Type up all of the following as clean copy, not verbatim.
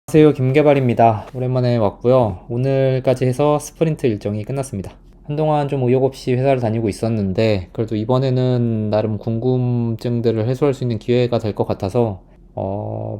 안녕하세요, 김개발입니다. 오랜만에 왔고요. 오늘까지 해서 스프린트 일정이 끝났습니다. 한동안 좀 의욕 없이 회사를 다니고 있었는데 그래도 이번에는 나름 궁금증들을 해소할 수 있는 기회가 될 것 같아서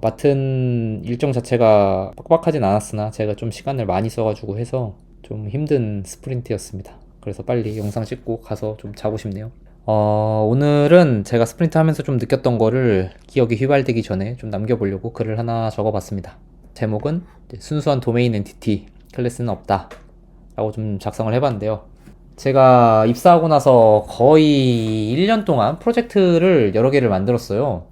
맡은 일정 자체가 빡빡하진 않았으나 제가 좀 시간을 많이 써가지고 해서 좀 힘든 스프린트였습니다. 그래서 빨리 영상 찍고 가서 좀 자고 싶네요. 오늘은 제가 스프린트 하면서 좀 느꼈던 거를 기억이 휘발되기 전에 좀 남겨보려고 글을 하나 적어봤습니다. 제목은 순수한 도메인 엔티티 클래스는 없다 라고 좀 작성을 해봤는데요. 제가 입사하고 나서 거의 1년 동안 프로젝트를 여러 개를 만들었어요.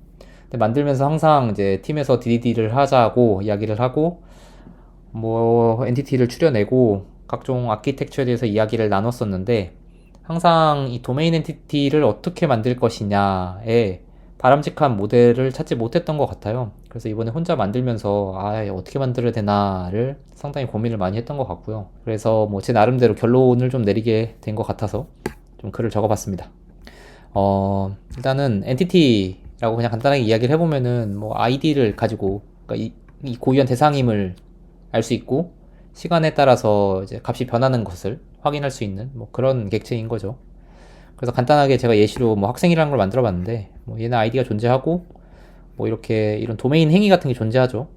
근데 만들면서 항상 이제 팀에서 DDD를 하자고 이야기를 하고 뭐 엔티티를 추려내고 각종 아키텍처에 대해서 이야기를 나눴었는데 항상 이 도메인 엔티티를 어떻게 만들 것이냐에 바람직한 모델을 찾지 못했던 것 같아요. 그래서 이번에 혼자 만들면서 어떻게 만들어야 되나를 상당히 고민을 많이 했던 것 같고요. 그래서 뭐 제 나름대로 결론을 좀 내리게 된 것 같아서 좀 글을 적어봤습니다. 일단은 엔티티라고 그냥 간단하게 이야기를 해보면은 뭐 아이디를 가지고 그러니까 이 고유한 대상임을 알 수 있고 시간에 따라서 이제 값이 변하는 것을 확인할 수 있는 뭐 그런 객체인 거죠. 그래서 간단하게 제가 예시로 뭐 학생이라는 걸 만들어 봤는데 뭐 얘는 아이디가 존재하고 뭐 이렇게 이런 도메인 행위 같은 게 존재하죠.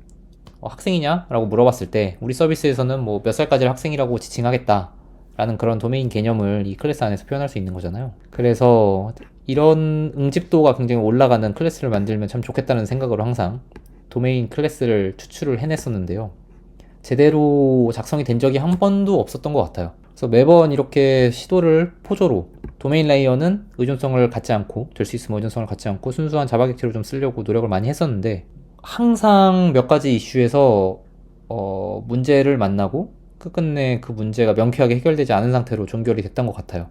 학생이냐? 라고 물어봤을 때 우리 서비스에서는 뭐 몇 살까지를 학생이라고 지칭하겠다 라는 그런 도메인 개념을 이 클래스 안에서 표현할 수 있는 거잖아요. 그래서 이런 응집도가 굉장히 올라가는 클래스를 만들면 참 좋겠다는 생각으로 항상 도메인 클래스를 추출을 해냈었는데요. 제대로 작성이 된 적이 한 번도 없었던 것 같아요. 그래서 매번 이렇게 시도를 포조로 도메인 레이어는 의존성을 갖지 않고 될 수 있으면 의존성을 갖지 않고 순수한 자바 객체로 좀 쓰려고 노력을 많이 했었는데 항상 몇 가지 이슈에서 문제를 만나고 끝끝내 그 문제가 명쾌하게 해결되지 않은 상태로 종결이 됐던 것 같아요.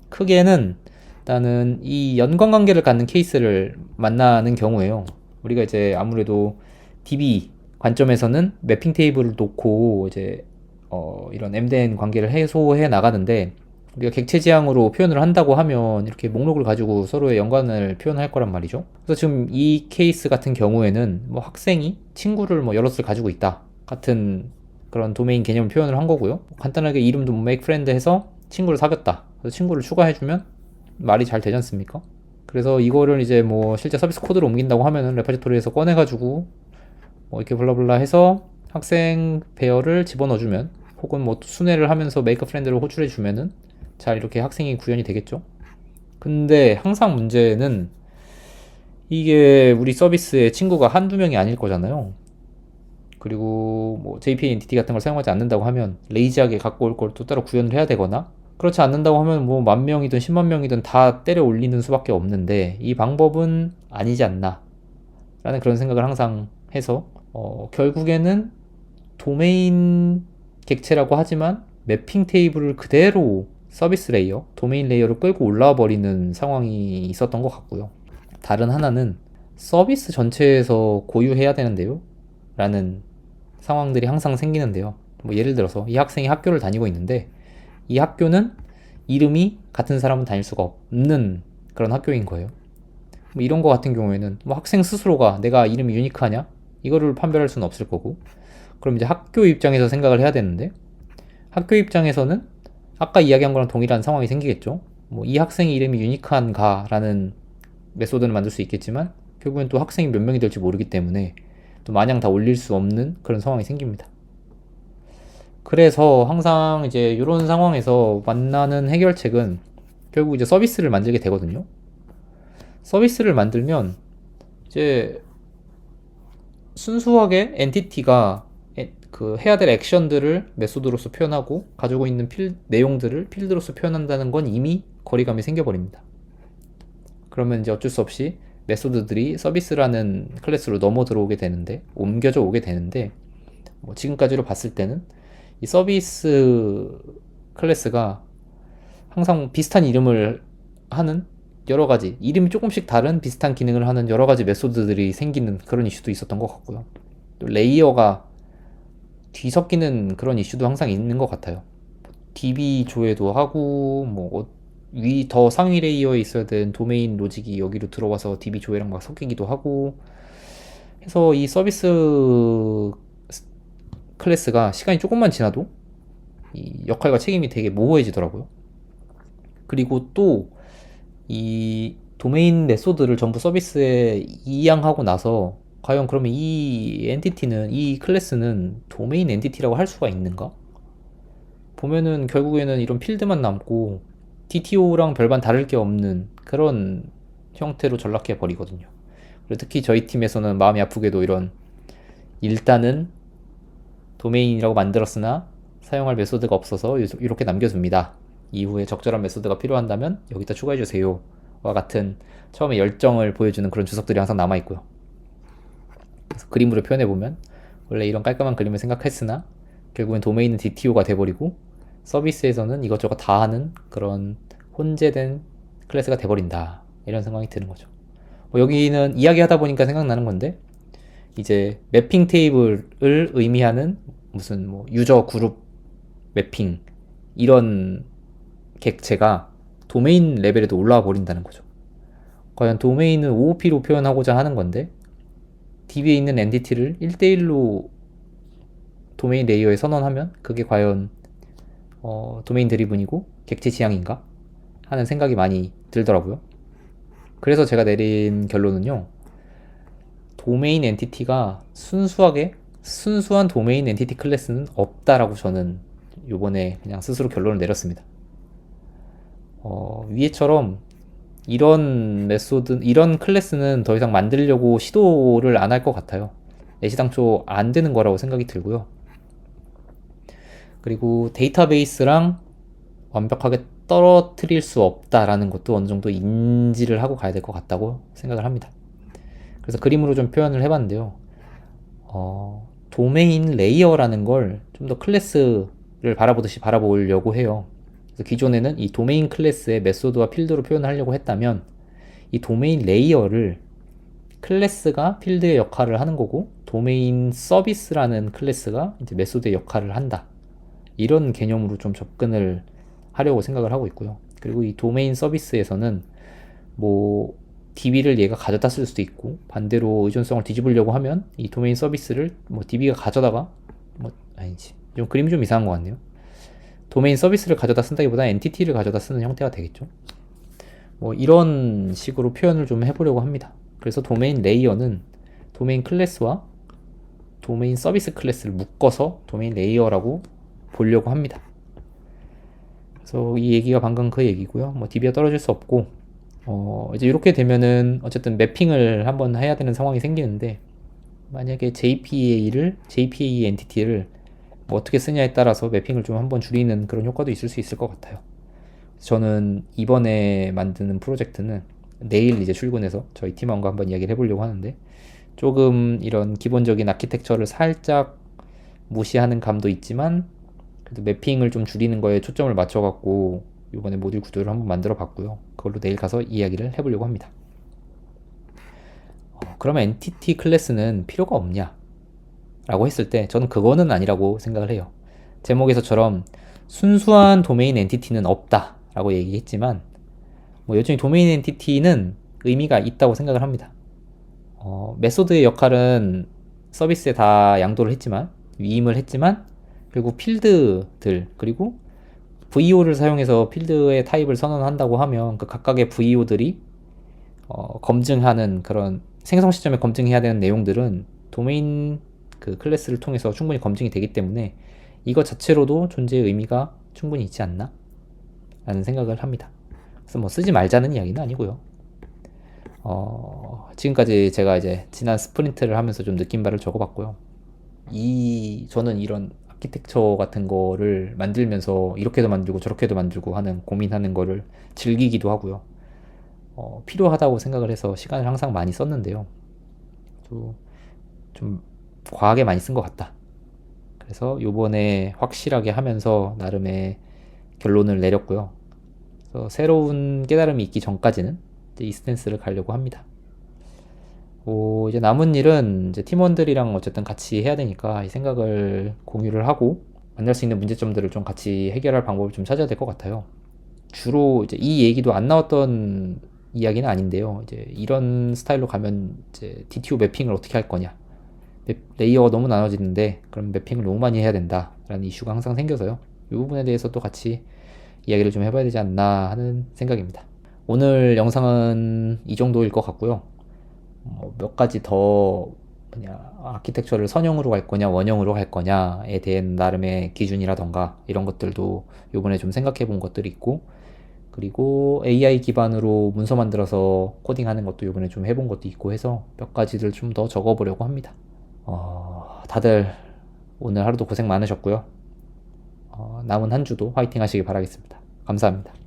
크게는 일단은 이 연관관계를 갖는 케이스를 만나는 경우에요. 우리가 이제 아무래도 DB 관점에서는 매핑 테이블을 놓고 이제 이런 M된 관계를 해소해 나가는데 우리가 객체 지향으로 표현을 한다고 하면 이렇게 목록을 가지고 서로의 연관을 표현할 거란 말이죠. 그래서 지금 이 케이스 같은 경우에는 뭐 학생이 친구를 뭐 여럿을 가지고 있다 같은 그런 도메인 개념 표현을 한 거고요. 간단하게 이름도 뭐 make friend 해서 친구를 사귀었다. 그래서 친구를 추가해주면 말이 잘 되지 않습니까? 그래서 이거를 이제 뭐 실제 서비스 코드로 옮긴다고 하면은 레퍼지토리에서 꺼내가지고 뭐 이렇게 블라블라 해서 학생 배열을 집어넣어주면 혹은 뭐 순회를 하면서 메이크 프렌드를 호출해주면은 잘 이렇게 학생이 구현이 되겠죠. 근데 항상 문제는 이게 우리 서비스의 친구가 한두 명이 아닐 거잖아요. 그리고 뭐 JPA 엔티티 같은 걸 사용하지 않는다고 하면 레이지하게 갖고 올 걸 또 따로 구현을 해야 되거나 그렇지 않는다고 하면 뭐 10,000명이든 100,000명이든 다 때려 올리는 수밖에 없는데 이 방법은 아니지 않나 라는 그런 생각을 항상 해서 결국에는 도메인 객체라고 하지만 매핑 테이블을 그대로 서비스 레이어, 도메인 레이어로 끌고 올라와 버리는 상황이 있었던 것 같고요. 다른 하나는 서비스 전체에서 고유해야 되는데요. 라는 상황들이 항상 생기는데요. 뭐 예를 들어서 이 학생이 학교를 다니고 있는데 이 학교는 이름이 같은 사람은 다닐 수가 없는 그런 학교인 거예요. 뭐 이런 거 같은 경우에는 뭐 학생 스스로가 내가 이름이 유니크하냐? 이거를 판별할 수는 없을 거고 그럼 이제 학교 입장에서 생각을 해야 되는데 학교 입장에서는 아까 이야기한 거랑 동일한 상황이 생기겠죠. 뭐 이 학생의 이름이 유니크한가 라는 메소드는 만들 수 있겠지만 결국엔 또 학생이 몇 명이 될지 모르기 때문에 또 마냥 다 올릴 수 없는 그런 상황이 생깁니다. 그래서 항상 이제 이런 상황에서 만나는 해결책은 결국 이제 서비스를 만들게 되거든요. 서비스를 만들면 이제 순수하게 엔티티가 그 해야 될 액션들을 메소드로서 표현하고 가지고 있는 내용들을 필드로서 표현한다는 건 이미 거리감이 생겨버립니다. 그러면 이제 어쩔 수 없이 메소드들이 서비스라는 클래스로 넘어 들어오게 되는데 옮겨져 오게 되는데 뭐 지금까지로 봤을 때는 이 서비스 클래스가 항상 비슷한 이름을 하는 여러 가지 이름이 조금씩 다른 비슷한 기능을 하는 여러 가지 메소드들이 생기는 그런 이슈도 있었던 것 같고요. 또 레이어가 뒤섞이는 그런 이슈도 항상 있는 것 같아요. DB 조회도 하고 뭐 위 더 상위 레이어에 있어야 되는 도메인 로직이 여기로 들어와서 DB 조회랑 막 섞이기도 하고 해서 이 서비스 클래스가 시간이 조금만 지나도 이 역할과 책임이 되게 모호해지더라고요. 그리고 또 이 도메인 메소드를 전부 서비스에 이양하고 나서 과연 그러면 이 엔티티는, 이 클래스는 도메인 엔티티라고 할 수가 있는가? 보면은 결국에는 이런 필드만 남고 DTO랑 별반 다를 게 없는 그런 형태로 전락해 버리거든요. 그리고 특히 저희 팀에서는 마음이 아프게도 이런, 일단은 도메인이라고 만들었으나 사용할 메소드가 없어서 이렇게 남겨줍니다. 이후에 적절한 메소드가 필요한다면 여기다 추가해주세요. 와 같은 처음에 열정을 보여주는 그런 주석들이 항상 남아있고요. 그래서 그림으로 표현해보면 원래 이런 깔끔한 그림을 생각했으나 결국엔 도메인은 DTO가 돼버리고 서비스에서는 이것저것 다 하는 그런 혼재된 클래스가 돼버린다. 이런 생각이 드는 거죠. 여기는 이야기하다 보니까 생각나는 건데, 이제 매핑 테이블을 의미하는 무슨 뭐 유저 그룹 매핑 이런 객체가 도메인 레벨에도 올라와 버린다는 거죠. 과연 도메인은 OOP로 표현하고자 하는 건데 DB에 있는 엔티티를 1대1로 도메인 레이어에 선언하면 그게 과연 도메인 드리븐이고 객체 지향인가 하는 생각이 많이 들더라고요. 그래서 제가 내린 결론은요, 도메인 엔티티가 순수한 도메인 엔티티 클래스는 없다라고 저는 요번에 그냥 스스로 결론을 내렸습니다. 위에처럼 이런 이런 클래스는 더 이상 만들려고 시도를 안 할 것 같아요. 애시당초 안 되는 거라고 생각이 들고요. 그리고 데이터베이스랑 완벽하게 떨어뜨릴 수 없다라는 것도 어느 정도 인지를 하고 가야 될 것 같다고 생각을 합니다. 그래서 그림으로 좀 표현을 해봤는데요. 도메인 레이어라는 걸 좀 더 클래스를 바라보듯이 바라보려고 해요. 그래서 기존에는 이 도메인 클래스의 메소드와 필드로 표현하려고 했다면 이 도메인 레이어를 클래스가 필드의 역할을 하는 거고 도메인 서비스라는 클래스가 이제 메소드의 역할을 한다. 이런 개념으로 좀 접근을 하려고 생각을 하고 있고요. 그리고 이 도메인 서비스에서는 뭐 DB를 얘가 가져다 쓸 수도 있고, 반대로 의존성을 뒤집으려고 하면 이 도메인 서비스를 뭐 DB가 가져다가 아니지, 좀 그림이 좀 이상한 것 같네요. 도메인 서비스를 가져다 쓴다기보다 엔티티를 가져다 쓰는 형태가 되겠죠. 뭐 이런 식으로 표현을 좀 해보려고 합니다. 그래서 도메인 레이어는 도메인 클래스와 도메인 서비스 클래스를 묶어서 도메인 레이어라고 보려고 합니다. 그래서 이 얘기가 방금 그 얘기고요. 뭐 DB가 떨어질 수 없고, 이제 이렇게 되면은 어쨌든 매핑을 한번 해야 되는 상황이 생기는데, 만약에 JPA 엔티티를 뭐 어떻게 쓰냐에 따라서 매핑을 좀 한번 줄이는 그런 효과도 있을 수 있을 것 같아요. 저는 이번에 만드는 프로젝트는 내일 이제 출근해서 저희 팀원과 한번 이야기를 해보려고 하는데, 조금 이런 기본적인 아키텍처를 살짝 무시하는 감도 있지만 그래도 매핑을 좀 줄이는 거에 초점을 맞춰갖고 이번에 모듈 구조를 한번 만들어 봤고요. 그걸로 내일 가서 이야기를 해보려고 합니다. 그러면 엔티티 클래스는 필요가 없냐? 라고 했을 때 저는 그거는 아니라고 생각을 해요. 제목에서처럼 순수한 도메인 엔티티는 없다 라고 얘기했지만 뭐 여전히 도메인 엔티티는 의미가 있다고 생각을 합니다. 메소드의 역할은 서비스에 다 양도를 했지만, 위임을 했지만 결국 필드들, 그리고 VO를 사용해서 필드의 타입을 선언한다고 하면 그 각각의 VO들이 검증하는 그런 생성 시점에 검증해야 되는 내용들은 도메인 그 클래스를 통해서 충분히 검증이 되기 때문에 이것 자체로도 존재의 의미가 충분히 있지 않나? 라는 생각을 합니다. 그래서 뭐 쓰지 말자는 이야기는 아니고요. 지금까지 제가 이제 지난 스프린트를 하면서 좀 느낀 바를 적어봤고요. 저는 이런 아키텍처 같은 거를 만들면서 이렇게도 만들고 저렇게도 만들고 하는 고민하는 거를 즐기기도 하고요. 필요하다고 생각을 해서 시간을 항상 많이 썼는데요. 좀 과하게 많이 쓴 것 같다. 그래서 요번에 확실하게 하면서 나름의 결론을 내렸고요. 그래서 새로운 깨달음이 있기 전까지는 이제 이 스탠스를 가려고 합니다. 이제 남은 일은 이제 팀원들이랑 어쨌든 같이 해야 되니까 이 생각을 공유를 하고 만날 수 있는 문제점들을 좀 같이 해결할 방법을 좀 찾아야 될 것 같아요. 주로 이제 이 얘기도 안 나왔던 이야기는 아닌데요. 이제 이런 스타일로 가면 이제 DTO 매핑을 어떻게 할 거냐, 레이어가 너무 나눠지는데 그럼 매핑을 너무 많이 해야 된다라는 이슈가 항상 생겨서요. 이 부분에 대해서도 같이 이야기를 좀 해봐야 되지 않나 하는 생각입니다. 오늘 영상은 이 정도일 것 같고요. 몇 가지 더 아키텍처를 선형으로 갈 거냐 원형으로 갈 거냐에 대한 나름의 기준이라던가 이런 것들도 요번에 좀 생각해 본 것들이 있고, 그리고 AI 기반으로 문서 만들어서 코딩하는 것도 요번에 좀 해본 것도 있고 해서 몇 가지를 좀 더 적어보려고 합니다. 다들 오늘 하루도 고생 많으셨고요. 남은 한 주도 화이팅 하시길 바라겠습니다. 감사합니다.